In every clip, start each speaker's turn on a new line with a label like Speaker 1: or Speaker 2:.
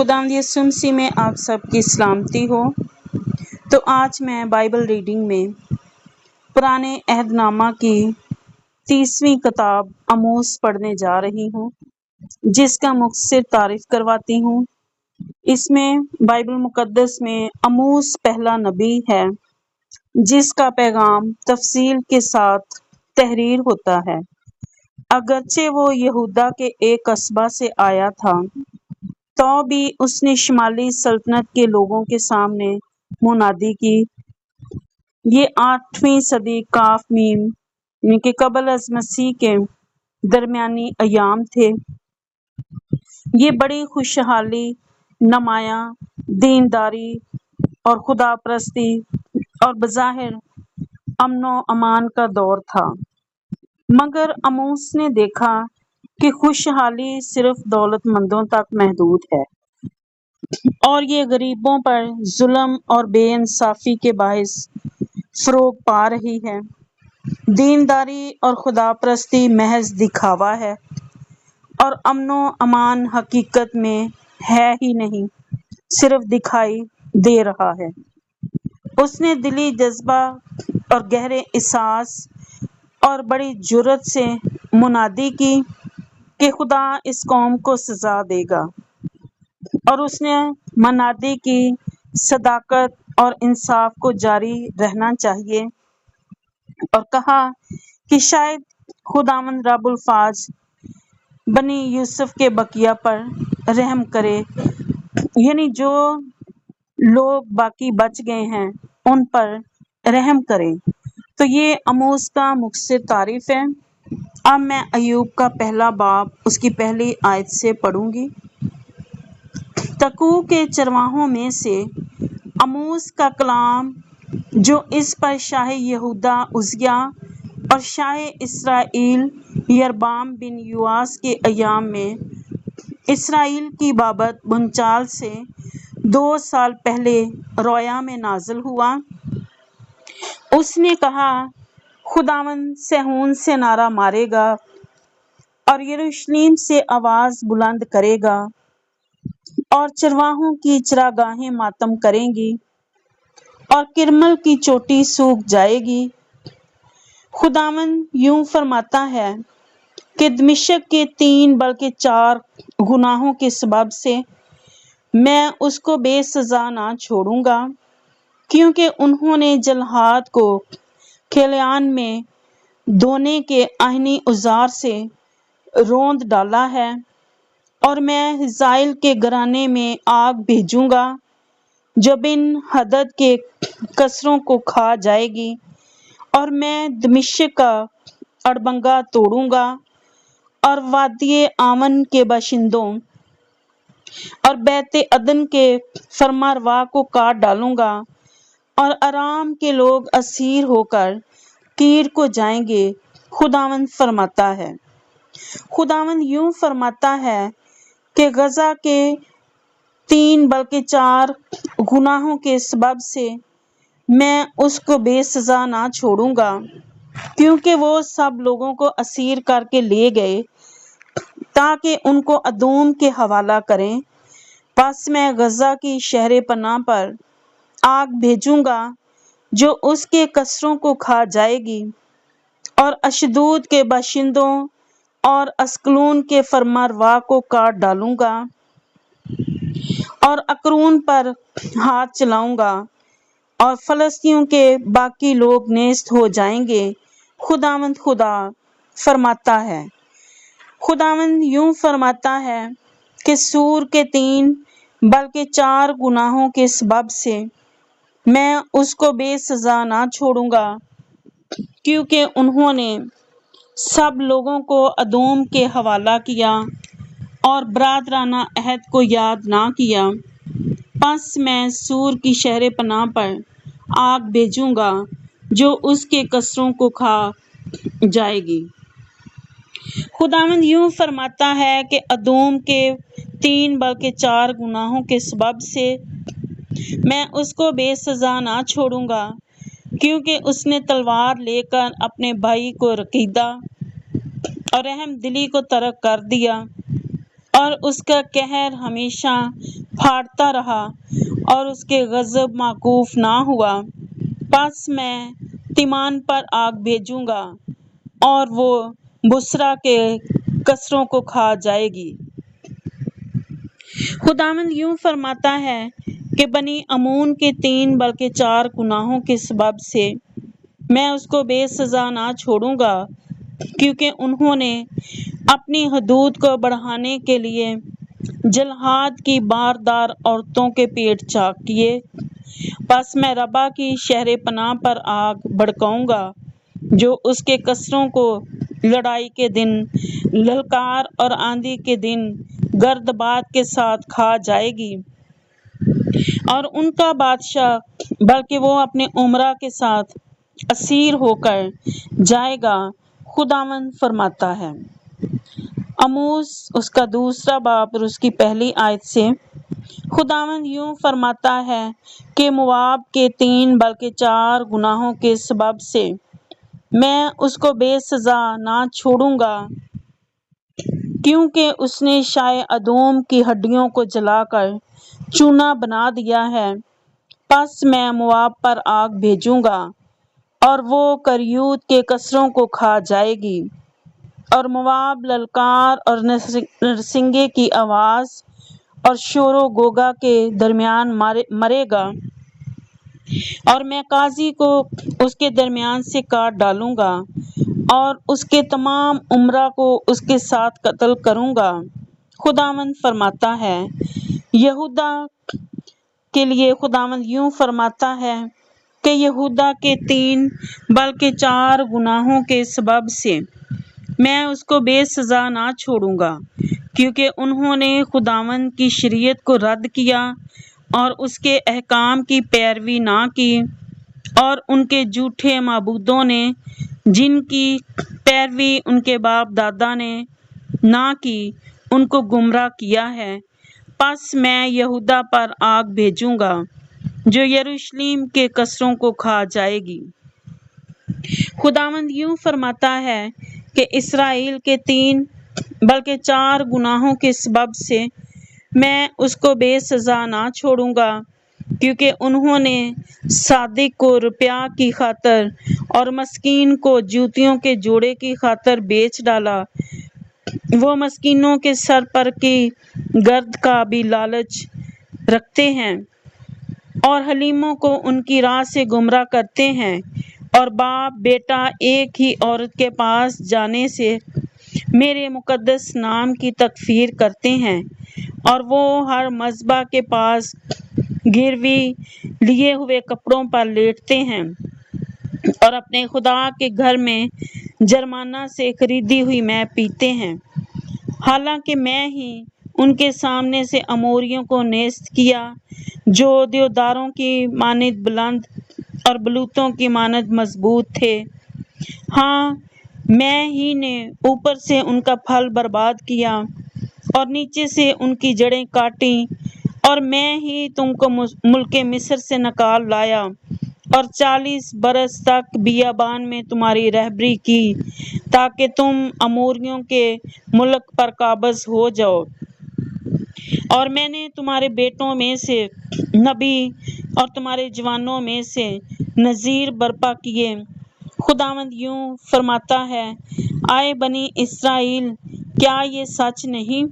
Speaker 1: خداوند یسوع مسیح میں آپ سب کی سلامتی ہو۔ تو آج میں بائبل ریڈنگ میں پرانے عہد نامہ کی 30ویں کتاب آموس پڑھنے جا رہی ہوں، جس کا مختصر تعارف کرواتی ہوں۔ اس میں بائبل مقدس میں آموس پہلا نبی ہے، جس کا پیغام تفصیل کے ساتھ تحریر ہوتا ہے۔ اگرچہ وہ یہودا کے ایک قصبہ سے آیا تھا، تو بھی اس نے شمالی سلطنت کے لوگوں کے سامنے منادی کی۔ یہ 8ویں صدی کاف میم کے قبل از مسیح کے درمیانی ایام تھے۔ یہ بڑی خوشحالی، نمایاں دینداری اور خدا پرستی اور بظاہر امن و امان کا دور تھا، مگر آموس نے دیکھا کہ خوشحالی صرف دولت مندوں تک محدود ہے، اور یہ غریبوں پر ظلم اور بے انصافی کے باعث فروغ پا رہی ہے۔ دینداری اور خدا پرستی محض دکھاوا ہے، اور امن و امان حقیقت میں ہے ہی نہیں، صرف دکھائی دے رہا ہے۔ اس نے دلی جذبہ اور گہرے احساس اور بڑی جرأت سے منادی کی کہ خدا اس قوم کو سزا دے گا، اور اس نے منادی کی صداقت اور انصاف کو جاری رہنا چاہیے، اور کہا کہ شاید خداوند رب الفاظ بنی یوسف کے بقیہ پر رحم کرے، یعنی جو لوگ باقی بچ گئے ہیں ان پر رحم کرے۔ تو یہ آموس کا مختصر تعارف ہے۔ اب میں ایوب کا پہلا باب اس کی پہلی آیت سے پڑھوں گی۔ تقوع کے چرواہوں میں سے آموس کا کلام، جو اس پر شاہ یہودا عزیہ اور شاہ اسرائیل یربعام بن یواس کے ایام میں اسرائیل کی بابت بھونچال سے 2 سال پہلے رویا میں نازل ہوا۔ اس نے کہا، خداوند صہیون سے نعرہ مارے گا اور یروشلم سے آواز بلند کرے گا، اور چرواہوں کی چراگاہیں ماتم کریں گی، اور کرمل کی چوٹی سوکھ جائے گی۔ خداوند یوں فرماتا ہے کہ دمشق کے 3 بلکہ 4 گناہوں کے سبب سے میں اس کو بے سزا نہ چھوڑوں گا، کیونکہ انہوں نے جلحاد کو کھلیان میں دھونے کے آہنی اوزار سے روند ڈالا ہے، اور میں حزائیل کے گھرانے میں آگ بھیجوں گا جو بن حدد کے قصروں کو کھا جائے گی، اور میں دمشق کا اڑبنگا توڑوں گا، اور وادی آون کے باشندوں اور بیت عدن کے فرمانروا کو کاٹ ڈالوں گا، اور ارام کے لوگ اسیر ہو کر کیر کو جائیں گے۔ خداوند فرماتا ہے۔ خداوند یوں فرماتا ہے کہ غزہ کے 3 بلکہ 4 گناہوں کے سبب سے میں اس کو بے سزا نہ چھوڑوں گا، کیونکہ وہ سب لوگوں کو اسیر کر کے لے گئے تاکہ ان کو ادوم کے حوالہ کریں۔ پس میں غزہ کی شہر پناہ پر آگ بھیجوں گا جو اس کے قصروں کو کھا جائے گی، اور اشدود کے باشندوں اور اسکلون کے فرمانروا کو کاٹ ڈالوں گا، اور اکرون پر ہاتھ چلاؤں گا، اور فلسطینیوں کے باقی لوگ نیست ہو جائیں گے۔ خداوند خدا فرماتا ہے۔ خداوند یوں فرماتا ہے کہ سور کے 3 بلکہ 4 گناہوں کے سبب سے میں اس کو بے سزا نہ چھوڑوں گا، کیونکہ انہوں نے سب لوگوں کو ادوم کے حوالہ کیا اور برادرانہ عہد کو یاد نہ کیا۔ پس میں سور کی شہر پناہ پر آگ بھیجوں گا جو اس کے قصروں کو کھا جائے گی۔ خداوند یوں فرماتا ہے کہ ادوم کے 3 بلکہ 4 گناہوں کے سبب سے میں اس کو بے سزا نہ چھوڑوں گا، کیونکہ اس نے تلوار لے کر اپنے بھائی کو رکیدہ اور رحم دلی کو ترک کر دیا، اور اس کا قہر ہمیشہ پھاڑتا رہا اور اس کے غضب موقوف نہ ہوا، پس میں تیمان پر آگ بھیجوں گا اور وہ بصرا کے کسروں کو کھا جائے گی۔ خداوند یوں فرماتا ہے کہ بنی امون کے 3 بلکہ 4 گناہوں کے سبب سے میں اس کو بے سزا نہ چھوڑوں گا، کیونکہ انہوں نے اپنی حدود کو بڑھانے کے لیے جلحاد کی باردار عورتوں کے پیٹ چاک کیے۔ پس میں ربا کی شہر پناہ پر آگ بھڑکاؤں گا جو اس کے کسروں کو لڑائی کے دن للکار اور آندھی کے دن گردباد کے ساتھ کھا جائے گی، اور ان کا بادشاہ بلکہ وہ اپنے امراء کے ساتھ اسیر ہو کر جائے گا، خداوند فرماتا ہے۔ آموس اس کا 2 باب اور اس کی 1 آیت سے خداوند یوں فرماتا ہے کہ مواب کے 3 بلکہ 4 گناہوں کے سبب سے میں اس کو بے سزا نہ چھوڑوں گا، کیونکہ اس نے شائے ادوم کی ہڈیوں کو جلا کر چونا بنا دیا ہے۔ پس میں مواب پر آگ بھیجوں گا اور وہ کریوت کے کسروں کو کھا جائے گی، اور مواب للکار اور نرسنگے کی آواز اور شور و غوغا کے درمیان مرے گا، اور میں قاضی کو اس کے درمیان سے کاٹ ڈالوں گا اور اس کے تمام امراء کو اس کے ساتھ قتل کروں گا، خداوند فرماتا ہے۔ یہودا کے لیے خداوند یوں فرماتا ہے کہ یہودا کے 3 بلکہ 4 گناہوں کے سبب سے میں اس کو بے سزا نہ چھوڑوں گا، کیونکہ انہوں نے خداوند کی شریعت کو رد کیا اور اس کے احکام کی پیروی نہ کی، اور ان کے جھوٹے معبودوں نے جن کی پیروی ان کے باپ دادا نے نہ کی ان کو گمراہ کیا ہے۔ پس میں یہودا پر آگ بھیجوں گا جو یروشلم کے کسروں کو کھا جائے گی۔ خداوند یوں فرماتا ہے کہ اسرائیل کے 3 بلکہ 4 گناہوں کے سبب سے میں اس کو بے سزا نہ چھوڑوں گا، کیونکہ انہوں نے صادق کو روپیہ کی خاطر اور مسکین کو جوتیوں کے جوڑے کی خاطر بیچ ڈالا۔ وہ مسکینوں کے سر پر کی گرد کا بھی لالچ رکھتے ہیں اور حلیموں کو ان کی راہ سے گمراہ کرتے ہیں، اور باپ بیٹا ایک ہی عورت کے پاس جانے سے میرے مقدس نام کی تکفیر کرتے ہیں، اور وہ ہر مذبح کے پاس گروی لیے ہوئے کپڑوں پر لیٹتے ہیں اور اپنے خدا کے گھر میں جرمانہ سے خریدی ہوئی مے پیتے ہیں، حالانکہ میں ہی ان کے سامنے سے اموریوں کو نیست کیا جو دیوداروں کی مانند بلند اور بلوتوں کی مانند مضبوط تھے۔ ہاں، میں ہی نے اوپر سے ان کا پھل برباد کیا اور نیچے سے ان کی جڑیں کاٹیں، اور میں ہی تم کو ملک مصر سے نکال لایا اور 40 برس تک بیابان میں تمہاری رہبری کی تاکہ تم اموریوں کے ملک پر قابض ہو جاؤ، اور میں نے تمہارے بیٹوں میں سے نبی اور تمہارے جوانوں میں سے نذیر برپا کیے، خداوند یوں فرماتا ہے۔ آئے بنی اسرائیل، کیا یہ سچ نہیں؟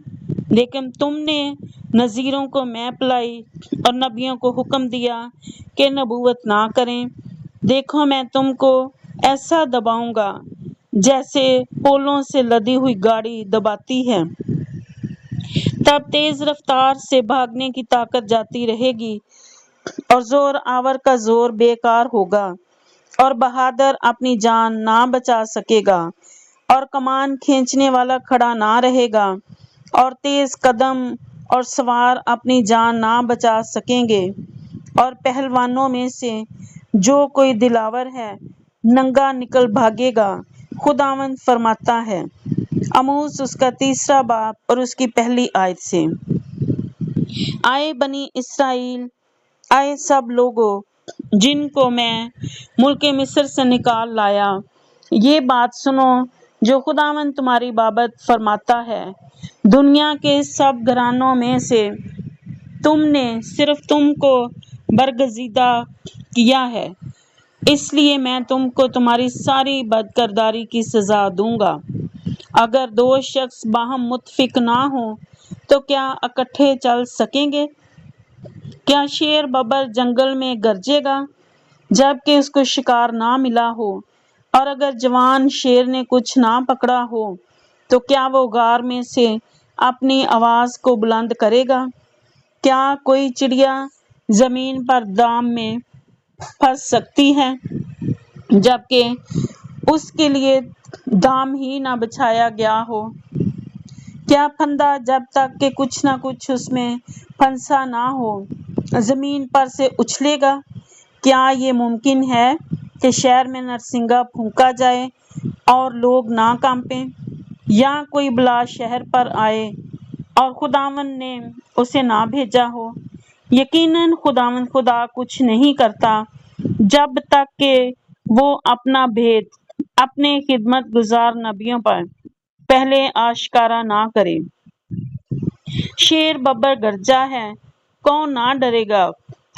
Speaker 1: لیکن تم نے نذیروں کو مے پلائی اور نبیوں کو حکم دیا کہ نبوت نہ کریں۔ دیکھو میں تم کو ایسا دباؤں گا جیسے پولوں سے لدی ہوئی گاڑی دباتی ہے، تب تیز رفتار سے بھاگنے کی طاقت جاتی رہے گی اور زور آور کا زور بیکار ہوگا، اور بہادر اپنی جان نہ بچا سکے گا، اور کمان کھینچنے والا کھڑا نہ رہے گا، اور تیز قدم اور سوار اپنی جان نہ بچا سکیں گے، اور پہلوانوں میں سے جو کوئی دلاور ہے ننگا نکل بھاگے گا، خداوند فرماتا ہے۔ آموس اس کا 3 باب اور اس کی 1 آیت سے۔ آئے بنی اسرائیل، آئے سب لوگوں جن کو میں ملک مصر سے نکال لایا، یہ بات سنو جو خداوند تمہاری بابت فرماتا ہے۔ دنیا کے سب گھرانوں میں سے تم نے صرف تم کو برگزیدہ کیا ہے، اس لیے میں تم کو تمہاری ساری بدکرداری کی سزا دوں گا۔ اگر دو شخص باہم متفق نہ ہوں تو کیا اکٹھے چل سکیں گے؟ کیا شیر ببر جنگل میں گرجے گا جب کہ اس کو شکار نہ ملا ہو؟ اور اگر جوان شیر نے کچھ نہ پکڑا ہو تو کیا وہ غار میں سے اپنی آواز کو بلند کرے گا؟ کیا کوئی چڑیا زمین پر دام میں پھنس سکتی ہے جبکہ اس کے لیے دام ہی نہ بچھایا گیا ہو؟ کیا پھندا جب تک کہ کچھ نہ کچھ اس میں پھنسا نہ ہو زمین پر سے اچھلے گا؟ کیا یہ ممکن ہے کہ شہر میں نرسنگا پھونکا جائے اور لوگ نہ کانپیں، یا کوئی بلا شہر پر آئے اور خداوند نے اسے نہ بھیجا ہو؟ یقیناً خداوند خدا کچھ نہیں کرتا جب تک کہ وہ اپنا بھید اپنے خدمت گزار نبیوں پر پہلے آشکارا نہ کرے۔ شیر ببر گرجا ہے، کون نہ ڈرے گا؟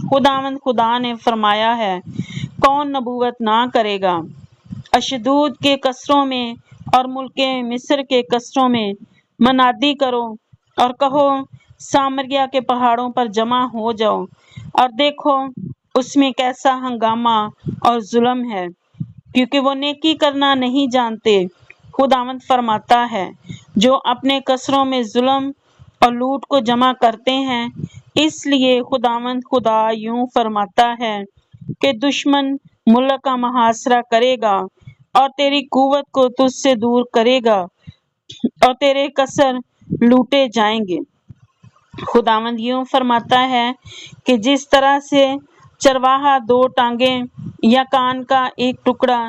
Speaker 1: خداوند خدا نے فرمایا ہے، کون نبوت نہ کرے گا؟ اشدود کے قصروں میں اور ملک مصر کے قصروں میں منادی کرو اور کہو، سامریا کے پہاڑوں پر جمع ہو جاؤ اور دیکھو اس میں کیسا ہنگامہ اور ظلم ہے، کیونکہ وہ نیکی کرنا نہیں جانتے۔ خداوند فرماتا ہے، جو اپنے قصروں میں ظلم اور لوٹ کو جمع کرتے ہیں، اس لیے خداوند خدا یوں فرماتا ہے کہ دشمن ملک کا محاصرہ کرے گا اور تیری قوت کو تجھ سے دور کرے گا اور تیرے قصر لوٹے جائیں گے۔ خداوند یوں فرماتا ہے کہ جس طرح سے چرواہا دو ٹانگیں یا کان کا ایک ٹکڑا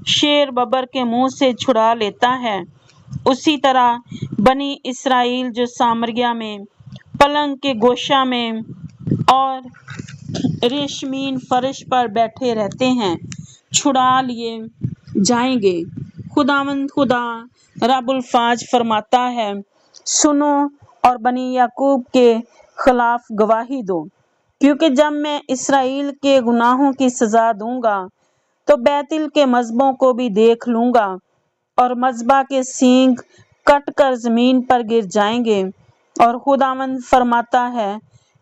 Speaker 1: شیر ببر کے منہ سے چھڑا لیتا ہے، اسی طرح بنی اسرائیل جو سامریا میں پلنگ کے گوشہ میں اور ریشمین فرش پر بیٹھے رہتے ہیں چھڑا لیے جائیں گے۔ خداوند خدا رب الفاظ فرماتا ہے، سنو اور بنی یعقوب کے خلاف گواہی دو، کیونکہ جب میں اسرائیل کے گناہوں کی سزا دوں گا تو بیتل کے مذبحوں کو بھی دیکھ لوں گا اور مذبح کے سینگ کٹ کر زمین پر گر جائیں گے۔ اور خداوند فرماتا ہے،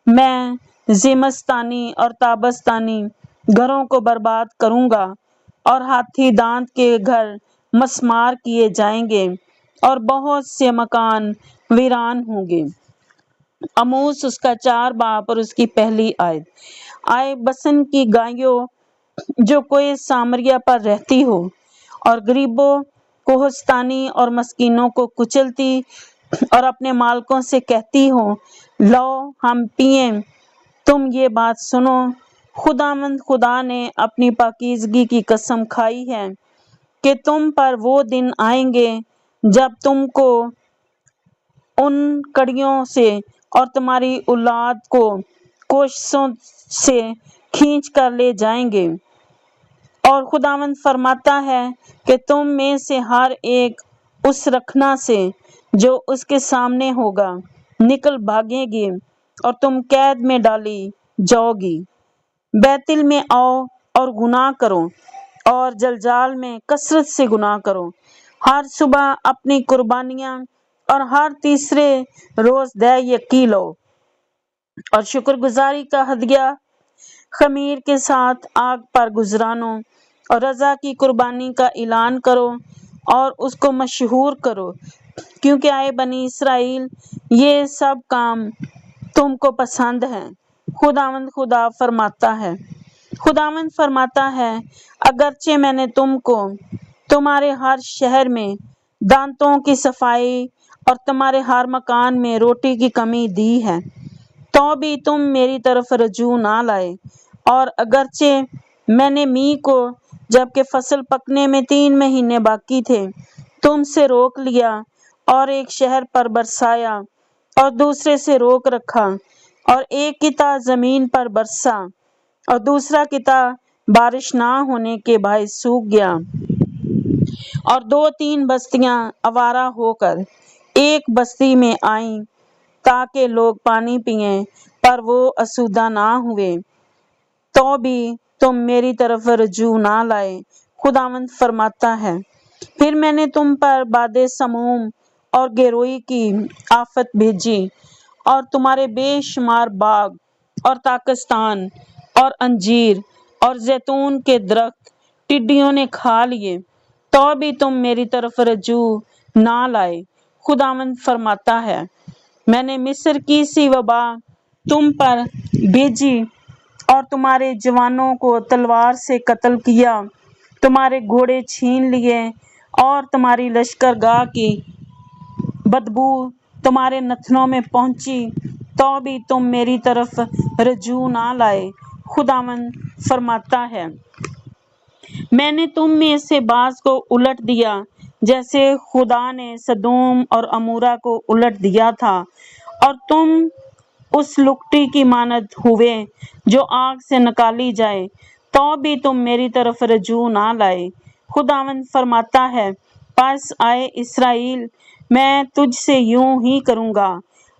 Speaker 1: میں زمستانی اور تابستانی گھروں کو برباد کروں گا اور ہاتھی دانت کے گھر مسمار کیے جائیں گے اور بہت سے مکان ویران ہوں گے۔ آموس اس کا 4 باب اور اس کی پہلی آیت۔ آئے بسن کی گایوں جو کوئی سامریا پر رہتی ہو اور غریبوں کوہستانی اور مسکینوں کو کچلتی اور اپنے مالکوں سے کہتی ہو، لو ہم پئیں، تم یہ بات سنو۔ خداوند خدا نے اپنی پاکیزگی کی قسم کھائی ہے کہ تم پر وہ دن آئیں گے جب تم کو ان کڑیوں سے اور تمہاری اولاد کو کوششوں سے کھینچ کر لے جائیں گے، اور خداوند فرماتا ہے کہ تم میں سے ہر ایک اس رکھنا سے جو اس کے سامنے ہوگا نکل بھاگے گی اور تم قید میں ڈالی جاؤ گی۔ بیتل میں آؤ اور گناہ کرو اور جلجال میں کثرت سے گناہ کرو۔ ہر صبح اپنی قربانیاں اور ہر تیسرے روز دے یقین لو اور شکر گزاری کا ہدیہ خمیر کے ساتھ آگ پر گزرانو اور رضا کی قربانی کا اعلان کرو اور اس کو مشہور کرو، کیونکہ آئے بنی اسرائیل یہ سب کام تم کو پسند ہیں۔ خداوند خدا فرماتا ہے، خداوند فرماتا ہے، اگرچہ میں نے تم کو تمہارے ہر شہر میں دانتوں کی صفائی اور تمہارے ہر مکان میں روٹی کی کمی دی ہے، تو بھی تم میری طرف رجوع نہ لائے۔ اور اگرچہ میں نے می کو جبکہ فصل پکنے میں 3 مہینے باقی تھے تم سے روک لیا اور ایک شہر پر برسایا اور دوسرے سے روک رکھا، اور ایک قطعہ زمین پر برسا اور دوسرا قطعہ بارش نہ ہونے کے باعث سوکھ گیا، اور 2-3 بستیاں آوارہ ہو کر ایک بستی میں آئیں تاکہ لوگ پانی پئیں، پر وہ آسودہ نہ ہوئے، تو بھی تم میری طرف رجوع نہ لائے، خداوند فرماتا ہے۔ پھر میں نے تم پر باد سموم اور گیروئی کی آفت بھیجی، اور تمہارے بے شمار باغ اور طاقستان اور انجیر اور زیتون کے درخت ٹڈیوں نے کھا لیے، تو بھی تم میری طرف رجوع نہ لائے، خداوند فرماتا ہے۔ میں نے مصر کی سی وبا تم پر بھیجی اور تمہارے جوانوں کو تلوار سے قتل کیا، تمہارے گھوڑے چھین لیے اور تمہاری لشکرگاہ کی بدبو تمہارے نتنوں میں پہنچی، تو بھی تم میری طرف رجوع نہ لائے، خداوند فرماتا ہے۔ میں نے تم میں سے بعض کو الٹ دیا، جیسے خدا نے سدوم اور عمورہ کو الٹ دیا تھا، اور تم اس لکٹی کی مانند ہوئے جو آگ سے نکالی جائے، تو بھی تم میری طرف رجوع نہ لائے، خداوند فرماتا ہے۔ پس آئے اسرائیل، میں تجھ سے یوں ہی کروں گا،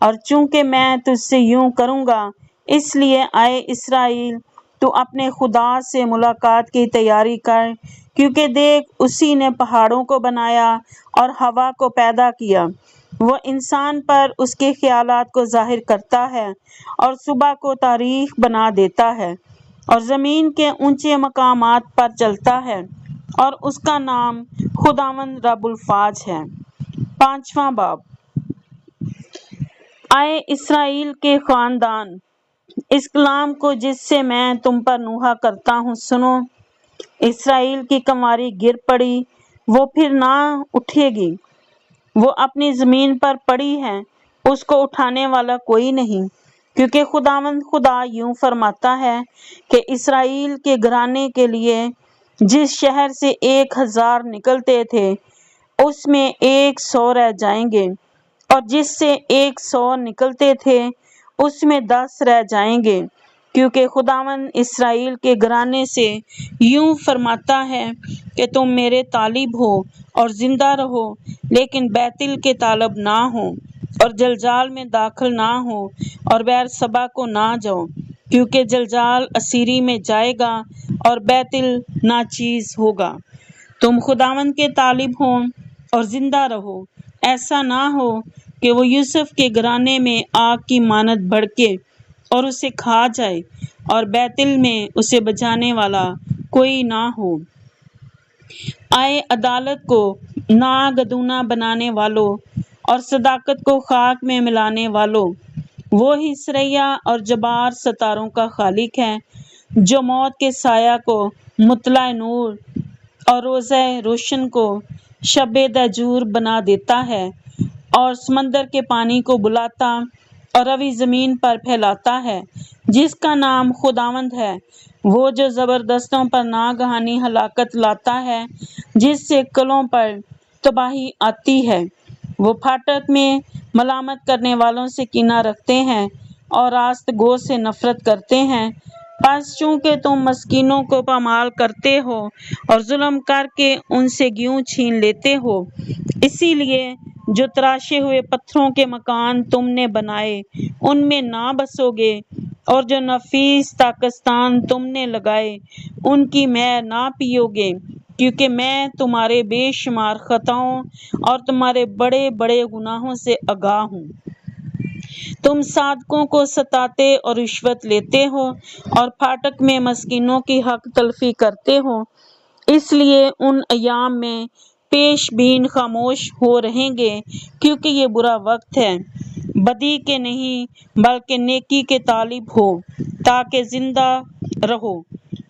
Speaker 1: اور چونکہ میں تجھ سے یوں کروں گا، اس لیے آئے اسرائیل، تو اپنے خدا سے ملاقات کی تیاری کر، کیونکہ دیکھ اسی نے پہاڑوں کو بنایا اور ہوا کو پیدا کیا، وہ انسان پر اس کے خیالات کو ظاہر کرتا ہے، اور صبح کو تاریخ بنا دیتا ہے، اور زمین کے اونچے مقامات پر چلتا ہے، اور اس کا نام خداوند رب الفاظ ہے۔ 5واں باب۔ آئے اسرائیل کے خاندان، اس کلام کو جس سے میں تم پر نوحہ کرتا ہوں سنو۔ اسرائیل کی کنواری گر پڑی، وہ پھر نہ اٹھے گی، وہ اپنی زمین پر پڑی ہے، اس کو اٹھانے والا کوئی نہیں، کیونکہ خداوند خدا یوں فرماتا ہے کہ اسرائیل کے گھرانے کے لیے جس شہر سے 1000 نکلتے تھے، اس میں 100 رہ جائیں گے، اور جس سے 100 نکلتے تھے، اس میں 10 رہ جائیں گے، کیونکہ خداوند اسرائیل کے گھرانے سے یوں فرماتا ہے کہ تم میرے طالب ہو اور زندہ رہو، لیکن بیتل کے طالب نہ ہو، اور جلجال میں داخل نہ ہو، اور بیر سبا کو نہ جاؤ، کیونکہ جلجال اسیری میں جائے گا اور بیتل ناچیز ہوگا۔ تم خداوند کے طالب ہو اور زندہ رہو، ایسا نہ ہو کہ وہ یوسف کے گھرانے میں آگ کی مانند بھڑکے اور اسے کھا جائے، اور بیتل میں اسے بچانے والا کوئی نہ ہو۔ آئے عدالت کو ناگدونا بنانے والوں اور صداقت کو خاک میں ملانے والوں، وہی سریا اور جبار ستاروں کا خالق ہے، جو موت کے سایہ کو مطلع نور اور روزہ روشن کو شب دجور بنا دیتا ہے، اور سمندر کے پانی کو بلاتا اور روی زمین پر پھیلاتا ہے، جس کا نام خداوند ہے، وہ جو زبردستوں پر ناگہانی ہلاکت لاتا ہے، جس سے قلعوں پر تباہی آتی ہے۔ وہ پھاٹک میں ملامت کرنے والوں سے کینہ رکھتے ہیں اور راست گو سے نفرت کرتے ہیں۔ پس چونکہ تم مسکینوں کو پامال کرتے ہو اور ظلم کر کے ان سے گیوں چھین لیتے ہو، اسی لیے جو تراشے ہوئے پتھروں کے مکان تم نے بنائے ان میں نہ بسو گے، اور جو نفیس طاقستان تم نے لگائے ان کی مے نہ پیو گے، کیونکہ میں تمہارے بے شمار خطاؤں اور تمہارے بڑے بڑے گناہوں سے آگاہ ہوں۔ تم صادقوں کو ستاتے اور رشوت لیتے ہو، اور پھاٹک میں مسکینوں کی حق تلفی کرتے ہو، اس لیے ان ایام میں پیش بین خاموش ہو رہیں گے، کیونکہ یہ برا وقت ہے۔ بدی کے نہیں بلکہ نیکی کے طالب ہو، تاکہ زندہ رہو،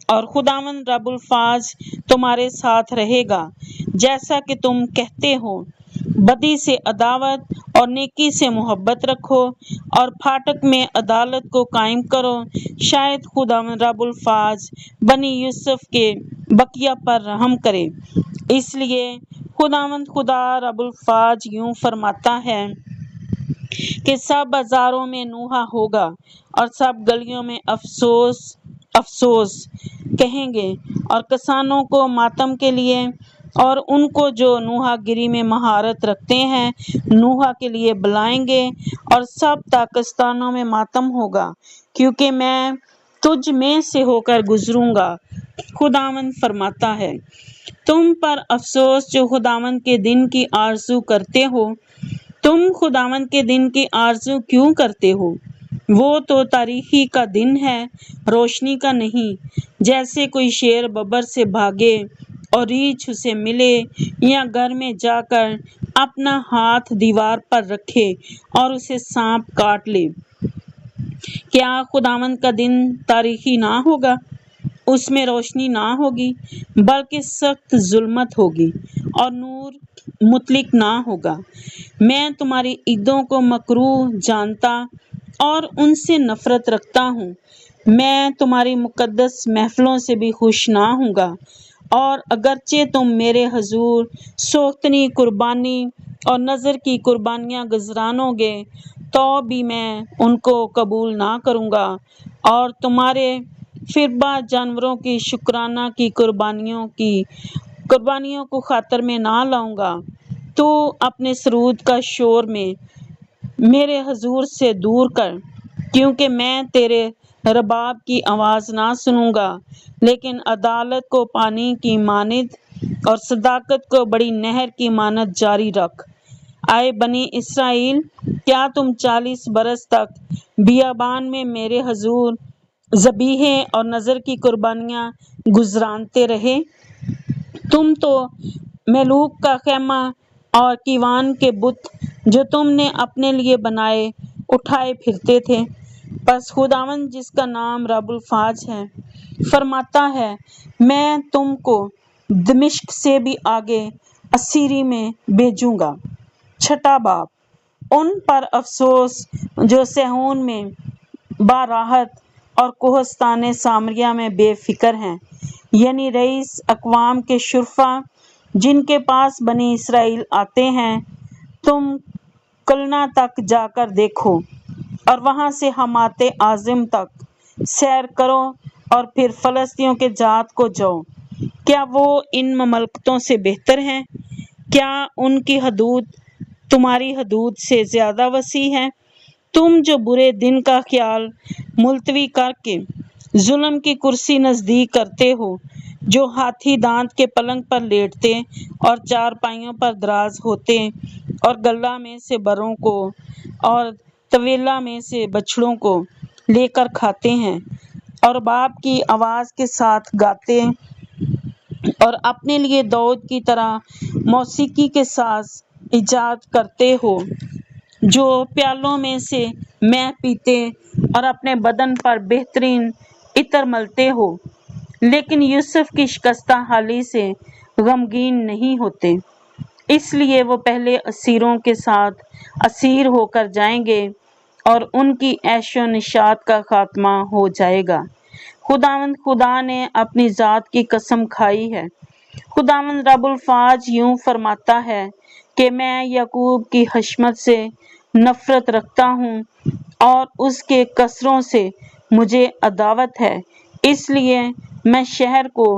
Speaker 1: اور خداوند رب الفاظ تمہارے ساتھ رہے گا، جیسا کہ تم کہتے ہو۔ بدی سے عداوت اور نیکی سے محبت رکھو، اور پھاٹک میں عدالت کو قائم کرو، شاید خداوند رب الفاظ بنی یوسف کے بقیہ پر رحم کرے۔ اس لیے خداوند خدا رب الفاظ یوں فرماتا ہے کہ سب بازاروں میں نوحہ ہوگا، اور سب گلیوں میں افسوس افسوس کہیں گے، اور کسانوں کو ماتم کے لیے اور ان کو جو نوحہ گری میں مہارت رکھتے ہیں نوحہ کے لیے بلائیں گے، اور سب پاکستانوں میں ماتم ہوگا، کیونکہ میں تجھ میں سے ہو کر گزروں گا۔ خداوند فرماتا ہے، تم پر افسوس جو خداوند کے دن کی آرزو کرتے ہو۔ تم خداوند کے دن کی آرزو کیوں کرتے ہو؟ وہ تو تاریکی کا دن ہے، روشنی کا نہیں۔ جیسے کوئی شیر ببر سے بھاگے اور ریچھ اسے ملے، یا گھر میں جا کر اپنا ہاتھ دیوار پر رکھے اور اسے سانپ کاٹ لے۔ کیا خداوند کا دن تاریکی نہ ہوگا؟ اس میں روشنی نہ ہوگی، بلکہ سخت ظلمت ہوگی اور نور مطلق نہ ہوگا۔ میں تمہاری عیدوں کو مکروہ جانتا اور ان سے نفرت رکھتا ہوں۔ میں تمہاری مقدس محفلوں سے بھی خوش نہ ہوں گا، اور اگرچہ تم میرے حضور سوختنی قربانی اور نذر کی قربانیاں گزرانو گے، تو بھی میں ان کو قبول نہ کروں گا، اور تمہارے فربا جانوروں کی شکرانہ کی قربانیوں کو خاطر میں نہ لاؤں گا۔ تو اپنے سرود کا شور میں میرے حضور سے دور کر، کیونکہ میں تیرے رباب کی آواز نہ سنوں گا، لیکن عدالت کو پانی کی مانند اور صداقت کو بڑی نہر کی مانند جاری رکھ۔ اے بنی اسرائیل، کیا تم 40 برس تک بیابان میں میرے حضور ذبیحے اور نذر کی قربانیاں گزرانتے رہے؟ تم تو ملوک کا خیمہ اور کیوان کے بت جو تم نے اپنے لیے بنائے اٹھائے پھرتے تھے۔ پس خداوند جس کا نام رب الفاظ ہے فرماتا ہے، میں تم کو دمشق سے بھی آگے اسیری میں بھیجوں گا۔ چھٹا باب۔ ان پر افسوس جو صہیون میں باراحت اور کوہستان سامریہ میں بے فکر ہیں، یعنی رئیس اقوام کے شرفاء جن کے پاس بنی اسرائیل آتے ہیں۔ تم کلنا تک جا کر دیکھو، اور وہاں سے حمات عظیم تک سیر کرو، اور پھر فلسطینیوں کے جات کو جاؤ۔ کیا وہ ان مملکتوں سے بہتر ہیں؟ کیا ان کی حدود تمہاری حدود سے زیادہ وسیع ہے؟ تم جو برے دن کا خیال ملتوی کر کے ظلم کی کرسی نزدیک کرتے ہو، جو ہاتھی دانت کے پلنگ پر لیٹتے اور چارپائیوں پر دراز ہوتے، اور گلہ میں سے بروں کو اور طویلہ میں سے بچڑوں کو لے کر کھاتے ہیں، اور باپ کی آواز کے ساتھ گاتے اور اپنے لیے داؤد کی طرح موسیقی کے ساز ایجاد کرتے ہو، جو پیالوں میں سے مے پیتے اور اپنے بدن پر بہترین عطر ملتے ہو، لیکن یوسف کی شکستہ حالی سے غمگین نہیں ہوتے، اس لیے وہ پہلے اسیروں کے ساتھ اسیر ہو کر جائیں گے، اور ان کی عیش و نشاط کا خاتمہ ہو جائے گا۔ خداوند خدا نے اپنی ذات کی قسم کھائی ہے۔ خداوند رب الفاظ یوں فرماتا ہے کہ میں یعقوب کی حشمت سے نفرت رکھتا ہوں، اور اس کے قصروں سے مجھے عداوت ہے، اس لیے میں شہر کو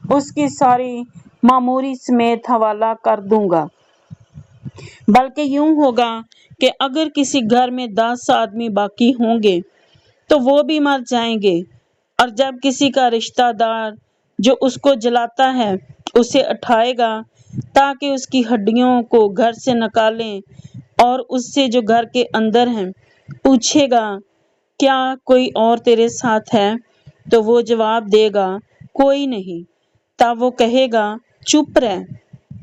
Speaker 1: اس کی ساری معموری سمیت حوالہ کر دوں گا۔ بلکہ یوں ہوگا کہ اگر کسی گھر میں 10 آدمی باقی ہوں گے تو وہ بھی مر جائیں گے، اور جب کسی کا رشتہ دار جو اس کو جلاتا ہے اسے اٹھائے گا تاکہ اس کی ہڈیوں کو گھر سے نکالیں، اور اس سے جو گھر کے اندر ہیں پوچھے گا، کیا کوئی اور تیرے ساتھ ہے؟ تو وہ جواب دے گا، کوئی نہیں۔ تب وہ کہے گا، چپ رہ،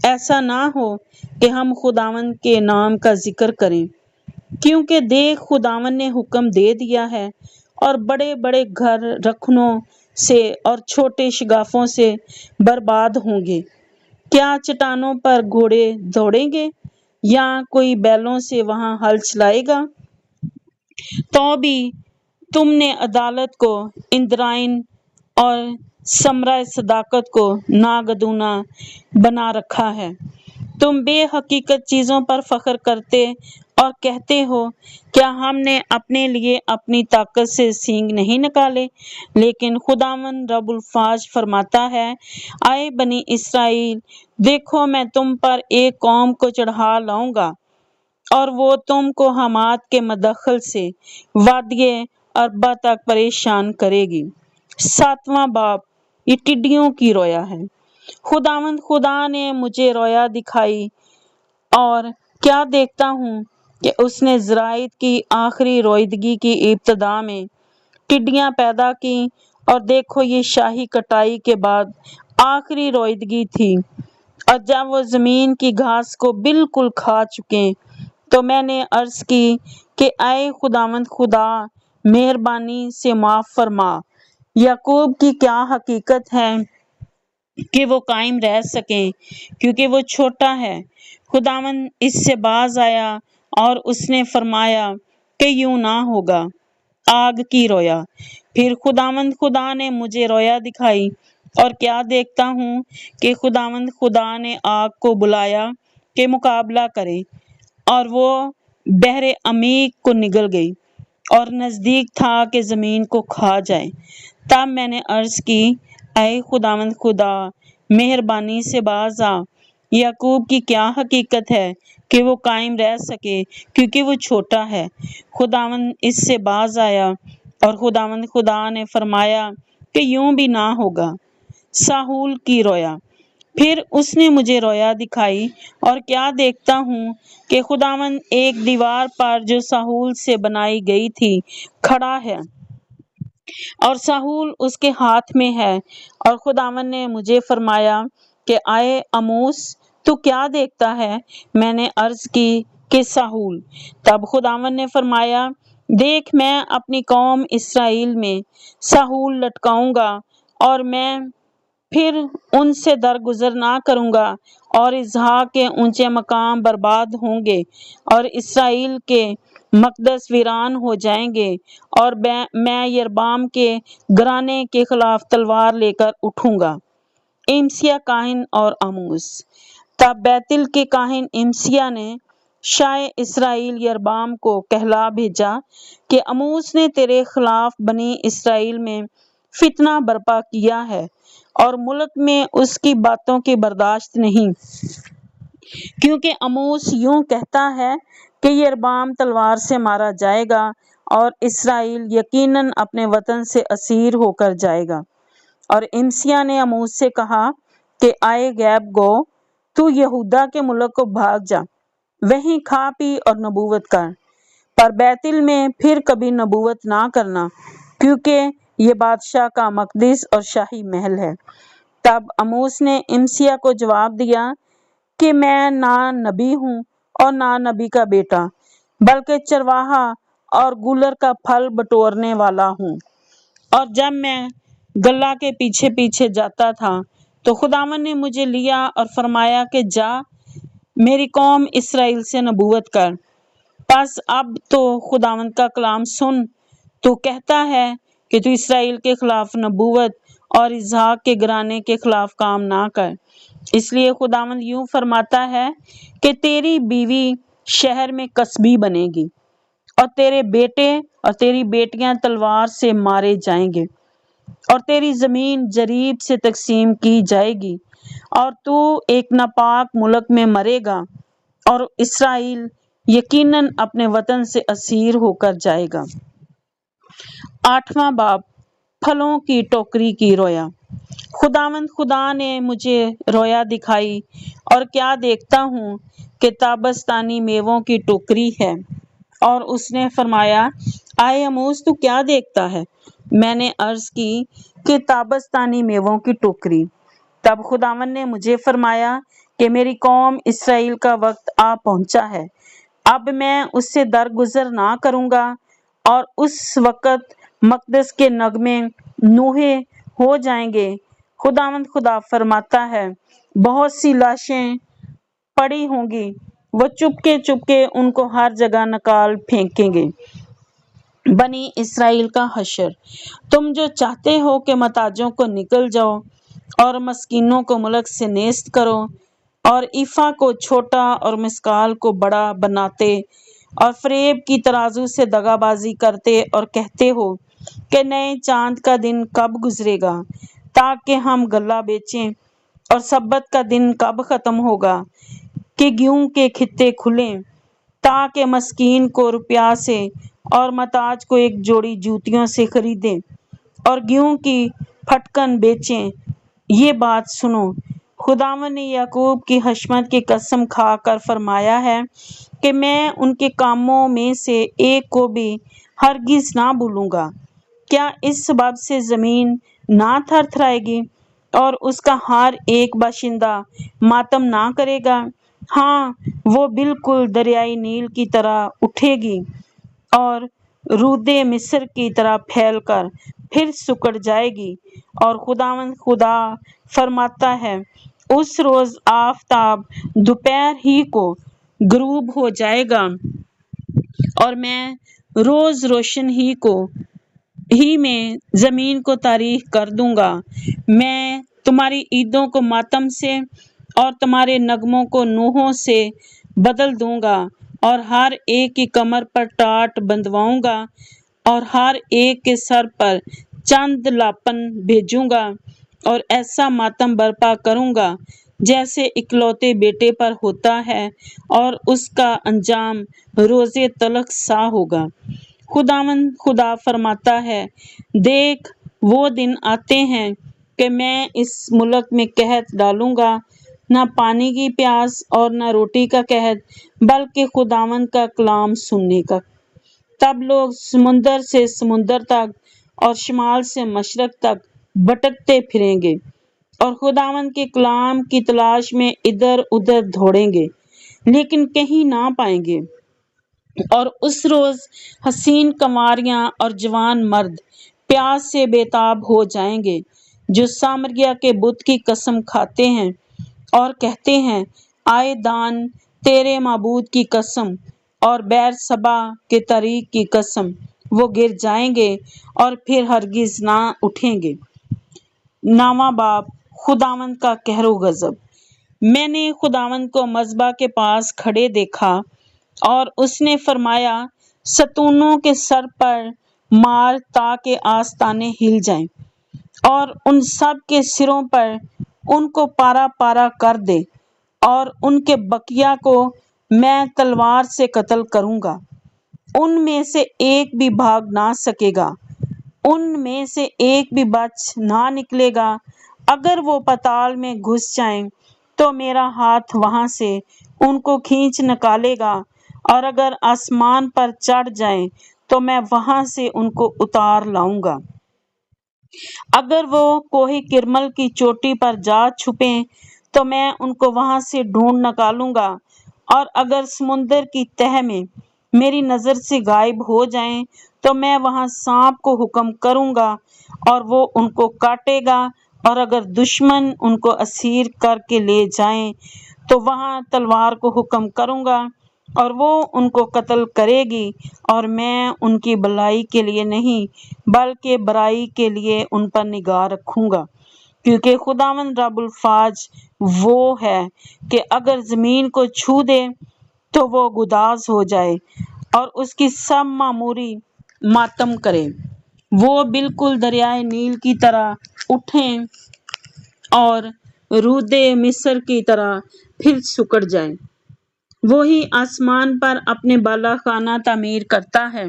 Speaker 1: ایسا نہ ہو کہ ہم خداوند کے نام کا ذکر کریں، کیونکہ دیکھ خداوند نے حکم دے دیا ہے، اور بڑے بڑے گھر رکھنوں سے اور چھوٹے شگافوں سے برباد ہوں گے۔ کیا چٹانوں پر گھوڑے دوڑیں گے، یا کوئی بیلوں سے وہاں ہل چلائے گا؟ تو بھی تم نے عدالت کو اندرائن اور ثمرۂ صداقت کو ناگدونا بنا رکھا ہے۔ تم بے حقیقت چیزوں پر فخر کرتے اور کہتے ہو، کیا ہم نے اپنے لیے اپنی طاقت سے سینگ نہیں نکالے؟ لیکن خداوند رب الفاظ فرماتا ہے، آئے بنی اسرائیل، دیکھو میں تم پر ایک قوم کو چڑھا لاؤں گا اور وہ تم کو حمات کے مدخل سے وادی اربا تک پریشان کرے گی۔ 7واں باب، یہ ٹڈیوں کی رویا ہے۔ خداوند خدا نے مجھے رویا دکھائی اور کیا دیکھتا ہوں کہ اس نے زرائت کی آخری رویدگی کی ابتدا میں ٹڈیاں پیدا کی، اور دیکھو یہ شاہی کٹائی کے بعد آخری رویدگی تھی، اور جب وہ زمین کی گھاس کو بالکل کھا چکے تو میں نے عرض کی کہ اے خداوند خدا، مہربانی سے معاف فرما، یعقوب کی کیا حقیقت ہے کہ وہ قائم رہ سکیں کیونکہ وہ چھوٹا ہے۔ خداوند اس سے باز آیا اور اس نے فرمایا کہ یوں نہ ہوگا۔ آگ کی رویا۔ پھر خداوند خدا نے مجھے رویا دکھائی اور کیا دیکھتا ہوں کہ خداوند خدا نے آگ کو بلایا کہ مقابلہ کرے، اور وہ بحر عمیق کو نگل گئی اور نزدیک تھا کہ زمین کو کھا جائے۔ تب میں نے عرض کی، اے خداوند خدا، مہربانی سے باز آ، یعقوب کی کیا حقیقت ہے کہ وہ قائم رہ سکے کیونکہ وہ چھوٹا ہے۔ خداوند اس سے باز آیا اور خداوند خدا نے فرمایا کہ یوں بھی نہ ہوگا۔ ساؤل کی رویا۔ پھر اس نے مجھے رویا دکھائی اور کیا دیکھتا ہوں کہ خداوند ایک دیوار پر جو ساؤل سے بنائی گئی تھی کھڑا ہے، اور ساؤل اس کے ہاتھ میں ہے، اور خداوند نے مجھے فرمایا کہ اے عموس، تو کیا دیکھتا ہے؟ میں نے عرض کی کہ ساؤل۔ تب خداوند نے فرمایا، دیکھ میں اپنی قوم اسرائیل میں ساؤل لٹکاؤں گا، اور میں پھر ان سے درگزر نہ کروں گا، اور اسحاق کے اونچے مقام برباد ہوں گے اور اسرائیل کے مقدس ویران ہو جائیں گے، اور میں یربام کے گھرانے کے خلاف تلوار لے کر اٹھوں گا۔ امسیہ کاہن اور آموس۔ تب بیتل کے کاہن امسیہ نے شاہ اسرائیل یربام کو کہلا بھیجا کہ آموس نے تیرے خلاف بنی اسرائیل میں فتنہ برپا کیا ہے، اور ملک میں اس کی باتوں کی برداشت نہیں، کیونکہ آموس یوں کہتا ہے کہ یربام تلوار سے مارا جائے گا اور اسرائیل یقیناً اپنے وطن سے اسیر ہو کر جائے گا۔ اور امسیہ نے آموس سے کہا کہ اے غیب گو، تو یہودا کے ملک کو بھاگ جا، وہیں کھا پی اور نبوت کر، پر بیتل میں پھر کبھی نبوت نہ کرنا، کیونکہ یہ بادشاہ کا مقدس اور شاہی محل ہے۔ تب آموس نے امسیہ کو جواب دیا کہ میں نہ نبی ہوں اور نہ نبی کا بیٹا، بلکہ چرواہا اور گولر کا پھل بٹورنے والا ہوں، اور جب میں گلہ کے پیچھے پیچھے جاتا تھا تو خداوند نے مجھے لیا اور فرمایا کہ جا، میری قوم اسرائیل سے نبوت کر۔ پس اب تو خداوند کا کلام سن، تو کہتا ہے کہ تو اسرائیل کے خلاف نبوت اور اسحاق کے گھرانے کے خلاف کام نہ کر۔ اس لیے خداوند یوں فرماتا ہے کہ تیری بیوی شہر میں کسبی بنے گی، اور تیرے بیٹے اور تیری بیٹیاں تلوار سے مارے جائیں گے، اور تیری زمین جریب سے تقسیم کی جائے گی، اور تو ایک ناپاک ملک میں مرے گا، اور اسرائیل یقیناً اپنے وطن سے اسیر ہو کر جائے گا۔ 8واں باب، پھلوں کی ٹوکری کی رویا۔ خداوند خدا نے مجھے رویا دکھائی اور کیا دیکھتا ہوں کہ تابستانی میووں کی ٹوکری ہے، اور اس نے فرمایا، اے آموس، تو کیا دیکھتا ہے؟ میں نے عرض کی کہ تابستانی میووں کی ٹوکری۔ تب خداوند نے مجھے فرمایا کہ میری قوم اسرائیل کا وقت آ پہنچا ہے، اب میں اس سے درگزر نہ کروں گا، اور اس وقت مقدس کے نغمے نوحے ہو جائیں گے۔ خداوند خدا فرماتا ہے، بہت سی لاشیں پڑی ہوں گی، وہ چپکے ان کو ہر جگہ نکال پھینکیں گے۔ بنی اسرائیل کا حشر۔ تم جو چاہتے ہو کہ محتاجوں کو نکل جاؤ اور مسکینوں کو ملک سے نیست کرو، اور ایفا کو چھوٹا اور مسکال کو بڑا بناتے اور فریب کی ترازو سے دغا بازی کرتے اور کہتے ہو کہ نئے چاند کا دن کب گزرے گا تاکہ ہم غلہ بیچیں، اور سبت کا دن کب ختم ہوگا کہ گیہوں کے کھتے کھلیں تاکہ مسکین کو روپیہ سے اور محتاج کو ایک جوڑی جوتیوں سے خریدیں اور گیہوں کی پھٹکن بیچیں۔ یہ بات سنو، خداوند نے یعقوب کی حشمت کی قسم کھا کر فرمایا ہے کہ میں ان کے کاموں میں سے ایک کو بھی ہرگز نہ بھولوں گا۔ کیا اس سبب سے زمین نہ تھر تھرائے گی اور اس کا ہر ایک باشندہ ماتم نہ کرے گا؟ ہاں، وہ بالکل دریائے نیل کی طرح اٹھے گی اور رودِ مصر کی طرح پھیل کر پھر سکڑ جائے گی۔ اور خداوند خدا فرماتا ہے، اس روز آفتاب دوپہر ہی کو غروب ہو جائے گا اور میں روز روشن ہی میں زمین کو تاریک کر دوں گا۔ میں تمہاری عیدوں کو ماتم سے اور تمہارے نغموں کو نوحوں سے بدل دوں گا، اور ہر ایک کی کمر پر ٹاٹ بندھواؤں گا اور ہر ایک کے سر پر چند لاپن بھیجوں گا، اور ایسا ماتم برپا کروں گا جیسے اکلوتے بیٹے پر ہوتا ہے، اور اس کا انجام روز تلخ سا ہوگا۔ خداوند خدا فرماتا ہے، دیکھ، وہ دن آتے ہیں کہ میں اس ملک میں قحط ڈالوں گا، نہ پانی کی پیاس اور نہ روٹی کا قحط، بلکہ خداوند کا کلام سننے کا۔ تب لوگ سمندر سے سمندر تک اور شمال سے مشرق تک بھٹکتے پھریں گے اور خداوند کے کلام کی تلاش میں ادھر ادھر دوڑیں گے، لیکن کہیں نہ پائیں گے۔ اور اس روز حسین کنواریاں اور جوان مرد پیاس سے بے تاب ہو جائیں گے، جو سامریا کے بت کی قسم کھاتے ہیں اور کہتے ہیں، آئے دان تیرے معبود کی قسم اور بیر صبا کے طریق کی قسم، وہ گر جائیں گے اور پھر ہرگز نہ اٹھیں گے۔ 9واں باب، خداوند کا قہر و غضب۔ میں نے خداوند کو مذبح کے پاس کھڑے دیکھا اور اس نے فرمایا، ستونوں کے سر پر مار تاکہ آستانے ہل جائیں، اور ان سب کے سروں پر ان کو پارا پارا کر دے، اور ان کے بقیہ کو میں تلوار سے قتل کروں گا۔ ان میں سے ایک بھی بھاگ نہ سکے گا، ان میں سے ایک بھی بچ نہ نکلے گا۔ اگر وہ پتال میں گھس جائیں تو میرا ہاتھ وہاں سے ان کو کھینچ نکالے گا، اور اگر آسمان پر چڑھ جائیں تو میں وہاں سے ان کو اتار لاؤں گا۔ اگر وہ کوہ کرمل کی چوٹی پر جا چھپیں تو میں ان کو وہاں سے ڈھونڈ نکالوں گا، اور اگر سمندر کی تہہ میں میری نظر سے غائب ہو جائیں تو میں وہاں سانپ کو حکم کروں گا اور وہ ان کو کاٹے گا، اور اگر دشمن ان کو اسیر کر کے لے جائیں تو وہاں تلوار کو حکم کروں گا اور وہ ان کو قتل کرے گی، اور میں ان کی بھلائی کے لیے نہیں بلکہ برائی کے لیے ان پر نگاہ رکھوں گا، کیونکہ خداوند رب الفاظ وہ ہے کہ اگر زمین کو چھو دے تو وہ گداز ہو جائے اور اس کی سب معموری ماتم کرے۔ وہ بالکل دریائے نیل کی طرح اٹھیں اور رودِ مصر کی طرح پھر سکڑ جائیں۔ وہی آسمان پر اپنے بالا خانہ تعمیر کرتا ہے،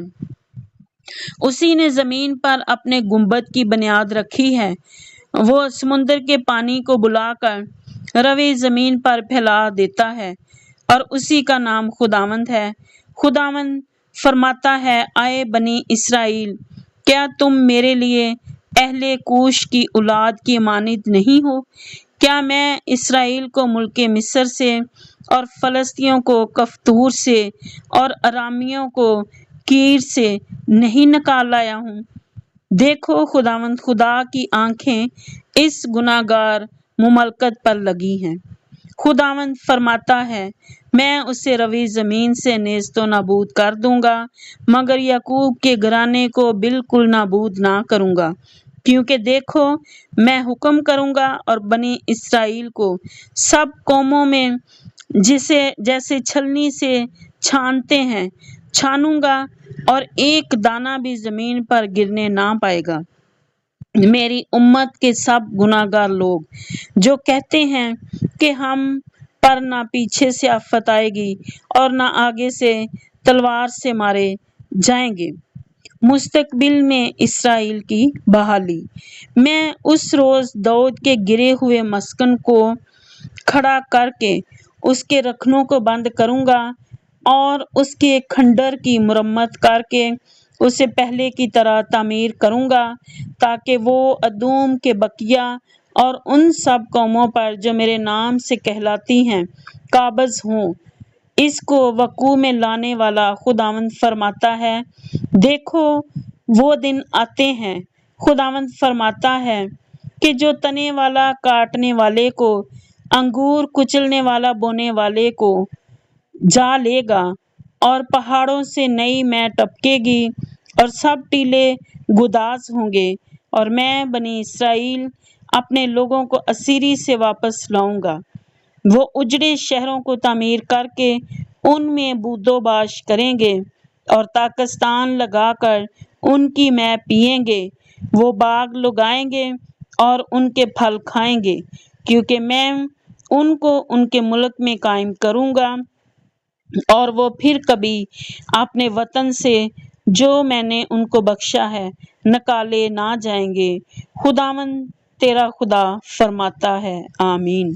Speaker 1: اسی نے زمین پر اپنے گنبد کی بنیاد رکھی ہے۔ وہ سمندر کے پانی کو بلا کر روئے زمین پر پھیلا دیتا ہے، اور اسی کا نام خداوند ہے۔ خداوند فرماتا ہے، آئے بنی اسرائیل، کیا تم میرے لیے اہل کوش کی اولاد کی مانند نہیں ہو؟ کیا میں اسرائیل کو ملک مصر سے اور فلسطینیوں کو کفتور سے اور ارامیوں کو کیر سے نہیں نکال لایا ہوں؟ دیکھو، خداوند خدا کی آنکھیں اس گناہ گار مملکت پر لگی ہیں۔ خداوند فرماتا ہے، میں اسے روی زمین سے نیست و نابود کر دوں گا، مگر یعقوب کے گھرانے کو بالکل نابود نہ کروں گا، کیونکہ دیکھو میں حکم کروں گا اور بنی اسرائیل کو سب قوموں میں جیسے چھلنی سے چھانتے ہیں چھانوں گا، اور ایک دانہ بھی زمین پر گرنے نہ پائے گا۔ میری امت کے سب گناہ گار لوگ جو کہتے ہیں کہ ہم پر نہ پیچھے سے آفت آئے گی اور نہ آگے سے تلوار سے مارے جائیں گے۔ مستقبل میں اسرائیل کی بحالی۔ میں اس روز داؤد کے گرے ہوئے مسکن کو کھڑا کر کے اس کے رکھنوں کو بند کروں گا اور اس کے کھنڈر کی مرمت کر کے اسے پہلے کی طرح تعمیر کروں گا، تاکہ وہ ادوم کے بقیہ اور ان سب قوموں پر جو میرے نام سے کہلاتی ہیں قابض ہوں۔ اس کو وقوع میں لانے والا خداوند فرماتا ہے، دیکھو وہ دن آتے ہیں، خداوند فرماتا ہے، کہ جو تنے والا کاٹنے والے کو، انگور کچلنے والا بونے والے کو جا لے گا، اور پہاڑوں سے نئی مے ٹپکے گی اور سب ٹیلے گداز ہوں گے، اور میں بنی اسرائیل اپنے لوگوں کو اسیری سے واپس لاؤں گا۔ وہ اجڑے شہروں کو تعمیر کر کے ان میں بود و باش کریں گے اور تاکستان لگا کر ان کی مے پیئیں گے۔ وہ باغ لگائیں گے اور ان کے پھل کھائیں گے، کیونکہ میں ان کو ان کے ملک میں قائم کروں گا، اور وہ پھر کبھی اپنے وطن سے جو میں نے ان کو بخشا ہے نکالے نہ جائیں گے۔ خداوند تیرا خدا فرماتا ہے، آمین۔